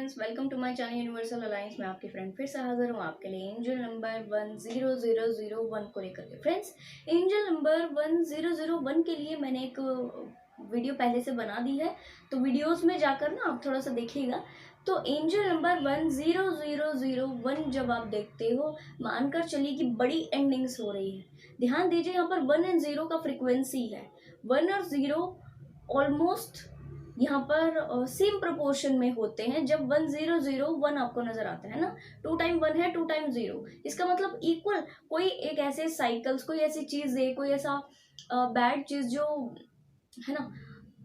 Friends, welcome to my channel universal alliance. मैं आपकी friend फिर से हाजिर हूँ आपके लिए एंजल नंबर 10001 को लेकर के। फ्रेंड्स, एंजल नंबर 1001 के लिए मैंने एक वीडियो पहले से बना दी है, तो वीडियोस में जाकर ना आप थोड़ा सा देखिएगा। तो एंजल नंबर 10001 जब आप देखते हो, मानकर चलिए कि बड़ी एंडिंग्स हो रही है। ध्यान दीजिए, यहाँ पर 1 और 0 का फ्रिक्वेंसी है। 1 और 0 ऑलमोस्ट यहाँ पर सेम प्रोपोर्शन में होते हैं। जब 1001 आपको नजर आता है ना, 2 टाइम 1 है, 2 टाइम 0, इसका मतलब इक्वल। कोई एक ऐसे साइकिल्स, कोई ऐसी चीज है, कोई ऐसा बैड चीज जो है ना,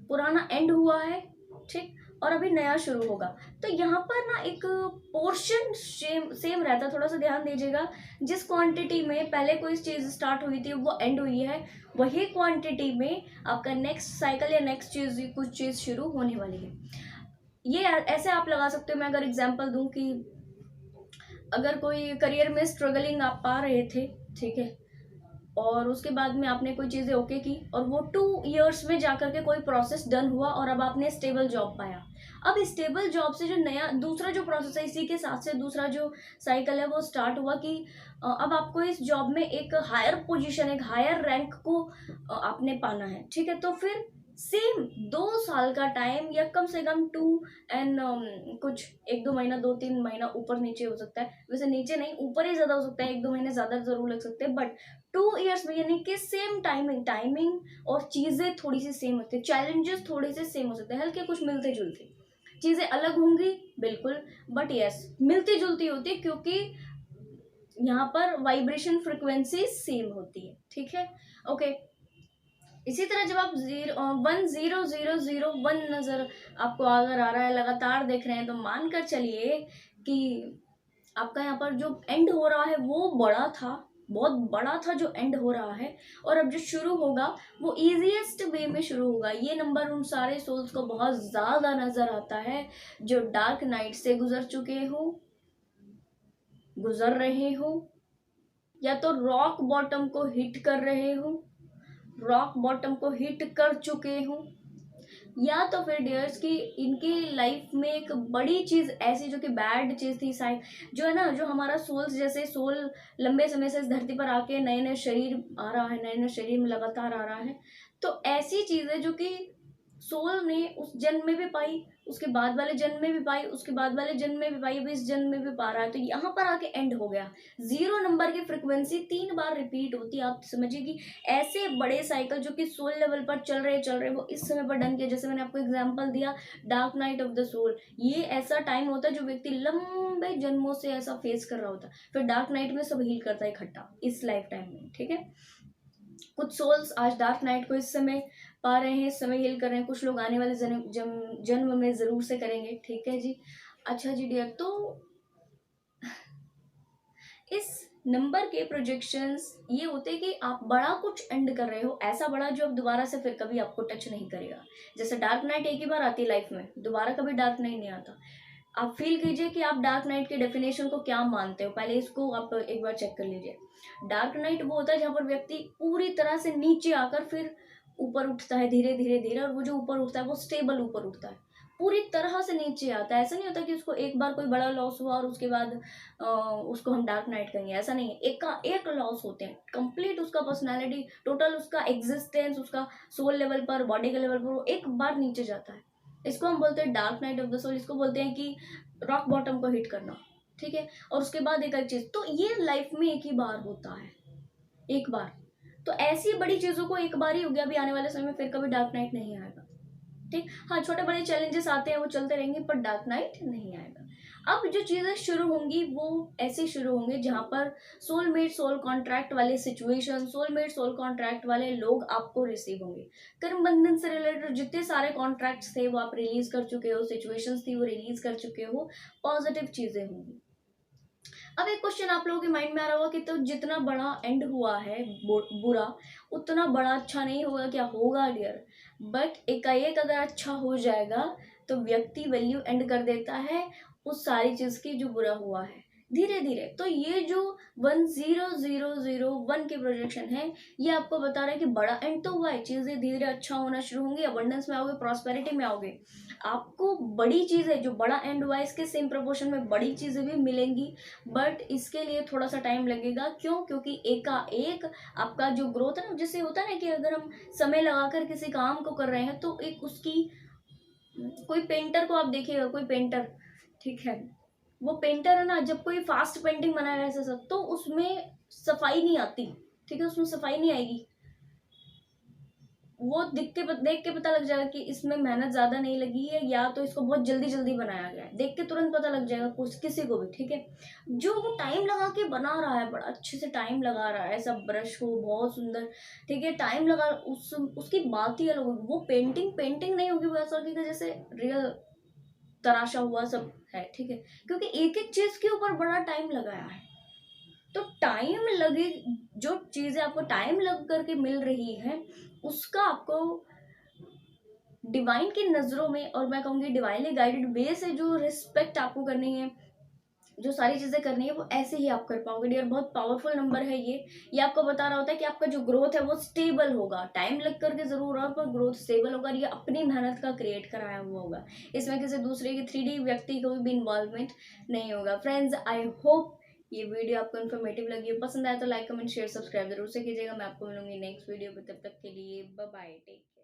पुराना एंड हुआ है, ठीक, और अभी नया शुरू होगा। तो यहाँ पर ना एक पोर्शन सेम सेम रहता है। थोड़ा सा ध्यान दीजिएगा, जिस क्वांटिटी में पहले कोई चीज स्टार्ट हुई थी वो एंड हुई है, वही क्वांटिटी में आपका नेक्स्ट साइकिल या नेक्स्ट चीज, कुछ चीज शुरू होने वाली है। ये ऐसे आप लगा सकते हो। मैं अगर एग्जांपल दूं कि अगर कोई करियर में स्ट्रगलिंग आप पा रहे थे, ठीक है, और उसके बाद में आपने कोई चीज़ें ओके की और वो 2 इयर्स में जाकर के कोई प्रोसेस डन हुआ और अब आपने स्टेबल जॉब पाया। अब स्टेबल जॉब से जो नया दूसरा जो प्रोसेस है, इसी के साथ से दूसरा जो साइकिल है वो स्टार्ट हुआ कि अब आपको इस जॉब में एक हायर पोजीशन, एक हायर रैंक को आपने पाना है, ठीक है। तो फिर सेम 2 साल का टाइम, या कम से कम 2 एंड कुछ 1-2 महीना, 2-3 महीना ऊपर नीचे हो सकता है। वैसे नीचे नहीं, ऊपर ही ज्यादा हो सकता है, 1-2 महीने ज्यादा जरूर लग सकते हैं, बट 2 इयर्स में, यानी कि सेम टाइमिंग और चीजें थोड़ी सी सेम होती है, चैलेंजेस थोड़े से सेम हो सकते हैं, हल्के कुछ मिलते जुलते। चीजें अलग होंगी बिल्कुल, बट यस मिलती जुलती होती है, क्योंकि यहाँ पर वाइब्रेशन फ्रिक्वेंसी सेम होती है, ठीक है, ओके। इसी तरह जब आप 10001 नजर आपको अगर आ रहा है, लगातार देख रहे हैं, तो मानकर चलिए कि आपका यहाँ पर जो एंड हो रहा है वो बड़ा था, बहुत बड़ा था जो एंड हो रहा है, और अब जो शुरू होगा वो इजीएस्ट वे में शुरू होगा। ये नंबर उन सारे सोल्स को बहुत ज्यादा नजर आता है जो डार्क नाइट से गुजर चुके हो, गुजर रहे हो, या तो रॉक बॉटम को हिट कर रहे हो, रॉक बॉटम को हिट कर चुके हो, या तो फिर डियर्स की इनकी लाइफ में एक बड़ी चीज ऐसी जो कि बैड चीज थी, साइड जो है ना, जो हमारा सोल्स, जैसे सोल लंबे समय से इस धरती पर आके नए नए शरीर आ रहा है, नए नए शरीर में लगातार आ रहा है, तो ऐसी चीजें जो कि सोल ने उस जन्म में भी पाई, उसके बाद वाले जन्म में भी पाई, उसके बाद वाले जन्म में भी पाई, अभी इस जन्म में भी पा रहा है, तो यहाँ पर आके एंड हो गया। 0 नंबर की फ्रिक्वेंसी 3 बार रिपीट होती है। आप समझिए कि ऐसे बड़े साइकिल जो कि सोल लेवल पर चल रहे वो इस समय पर डन किया। जैसे मैंने आपको एग्जांपल दिया, dark night of the soul, ये ऐसा टाइम होता है जो व्यक्ति लंबे जन्मों से ऐसा फेस कर रहा होता है, फिर डार्क नाइट में सब हील करता है इकट्ठा इस लाइफ टाइम में, ठीक है। कुछ सोल्स आज डार्क नाइट को इस समय पा रहे हैं, इस समय हील कर रहे हैं, कुछ लोग आने वाले जन्म में जरूर से करेंगे, ठीक है जी। अच्छा जी डियर, तो इस नंबर के प्रोजेक्शंस ये होते हैं कि आप बड़ा कुछ एंड कर रहे हो, ऐसा बड़ा जो अब दोबारा से फिर कभी आपको टच नहीं करेगा। जैसे डार्क नाइट एक ही बार आती है लाइफ में, दोबारा कभी डार्क नाइट नहीं आता। आप फील कीजिए कि आप डार्क नाइट के डेफिनेशन को क्या मानते हो, पहले इसको आप एक बार चेक कर लीजिए। डार्क नाइट वो होता है जहाँ पर व्यक्ति पूरी तरह से नीचे आकर फिर ऊपर उठता है, धीरे धीरे धीरे, और वो जो ऊपर उठता है वो स्टेबल ऊपर उठता है, पूरी तरह से नीचे आता है। ऐसा नहीं होता कि उसको एक बार कोई बड़ा लॉस हुआ और उसके बाद उसको हम डार्क नाइट कहेंगे, ऐसा नहीं है। एक का एक लॉस होते हैं, कंप्लीट उसका पर्सनालिटी, टोटल उसका एग्जिस्टेंस, उसका सोल लेवल पर, बॉडी के लेवल पर वो एक बार नीचे जाता है। इसको हम बोलते हैं dark night of the soul. इसको बोलते हैं कि रॉक बॉटम को हिट करना, ठीक है। और उसके बाद एक चीज, तो ये लाइफ में एक ही बार होता है, एक बार। तो ऐसी बड़ी चीजों को एक बार ही हो गया, अभी आने वाले समय में फिर कभी डार्क नाइट नहीं आएगा, ठीक। हाँ, छोटे बड़े चैलेंजेस आते हैं, वो चलते रहेंगे, पर डार्क नाइट नहीं आएगा। अब जो चीजें शुरू होंगी वो ऐसे शुरू होंगे जहां पर सोलमेट सोल कॉन्ट्रैक्ट वाले सिचुएशन, सोलमेट सोल कॉन्ट्रैक्ट वाले लोग आपको रिसीव होंगे। कर्म बंधन से रिलेटेड जितने सारे कॉन्ट्रैक्ट्स थे वो आप रिलीज कर चुके हो, सिचुएशंस थी वो रिलीज कर चुके हो, पॉजिटिव चीजें होंगी। अब एक क्वेश्चन आप लोगों के माइंड में आ रहा होगा कि तो जितना बड़ा एंड हुआ है बुरा, उतना बड़ा अच्छा नहीं होगा क्या? होगा डियर, बट एकाएक अगर अच्छा हो जाएगा तो व्यक्ति वैल्यू एंड कर देता है उस सारी चीज की जो बुरा हुआ है, धीरे धीरे। तो ये जो 10001 के प्रोजेक्शन है, ये आपको बता रहा है कि बड़ा एंड तो हुआ है, चीजें धीरे धीरे अच्छा होना शुरू होंगी, अबंडेंस में आओगे, प्रॉस्पेरिटी में आओगे। आपको बड़ी चीज़ें जो बड़ा एंड हुआ है इसके सेम प्रपोर्शन में बड़ी चीज़ें भी मिलेंगी, बट इसके लिए थोड़ा सा टाइम लगेगा। क्यों? क्योंकि एक का एक आपका जो ग्रोथ है ना, जैसे होता है ना कि अगर हम समय लगाकर किसी काम को कर रहे हैं तो एक उसकी, कोई पेंटर को आप देखिएगा, कोई पेंटर, ठीक है, वो पेंटर है ना, जब कोई फास्ट पेंटिंग बनाएगा ऐसा सब, तो उसमें सफाई नहीं आती, ठीक है, उसमें सफाई नहीं आएगी। वो देख के पता लग जाएगा कि इसमें मेहनत ज्यादा नहीं लगी है, या तो इसको बहुत जल्दी जल्दी बनाया गया है, देख के तुरंत पता लग जाएगा कुछ किसी को भी, ठीक है। जो वो टाइम लगा के बना रहा है, बड़ा अच्छे से टाइम लगा रहा है, सब ब्रश को बहुत सुंदर, ठीक है, टाइम लगा, उसकी बात ही अलग होगी। वो पेंटिंग पेंटिंग नहीं होगी, वो ऐसा लगेगा जैसे रियल तराशा हुआ सब है, ठीक है, क्योंकि एक एक चीज के ऊपर बड़ा टाइम लगाया है। तो टाइम लगे, जो चीजें आपको टाइम लग करके मिल रही है, उसका आपको डिवाइन की नजरों में, और मैं कहूंगी डिवाइनली गाइडेड वे से जो रिस्पेक्ट आपको करनी है, जो सारी चीजें करनी है, वो ऐसे ही आप कर पाओगे डियर। बहुत पावरफुल नंबर है ये आपको बता रहा होता है कि आपका जो ग्रोथ है वो स्टेबल होगा, टाइम लग करके जरूर होगा, पर ग्रोथ स्टेबल होगा, और ये अपनी मेहनत का क्रिएट कराया हुआ होगा। इसमें किसी दूसरे की 3D व्यक्ति को भी इन्वॉल्वमेंट नहीं होगा। फ्रेंड्स, आई होप ये वीडियो आपको इन्फॉर्मेटिव लगी है। पसंद आया तो लाइक कमेंट शेयर सब्सक्राइब जरूर से कीजिएगा। मैं आपको मिलूंगी नेक्स्ट वीडियो पे, तब तक के लिए बाय बाय, टेक केयर।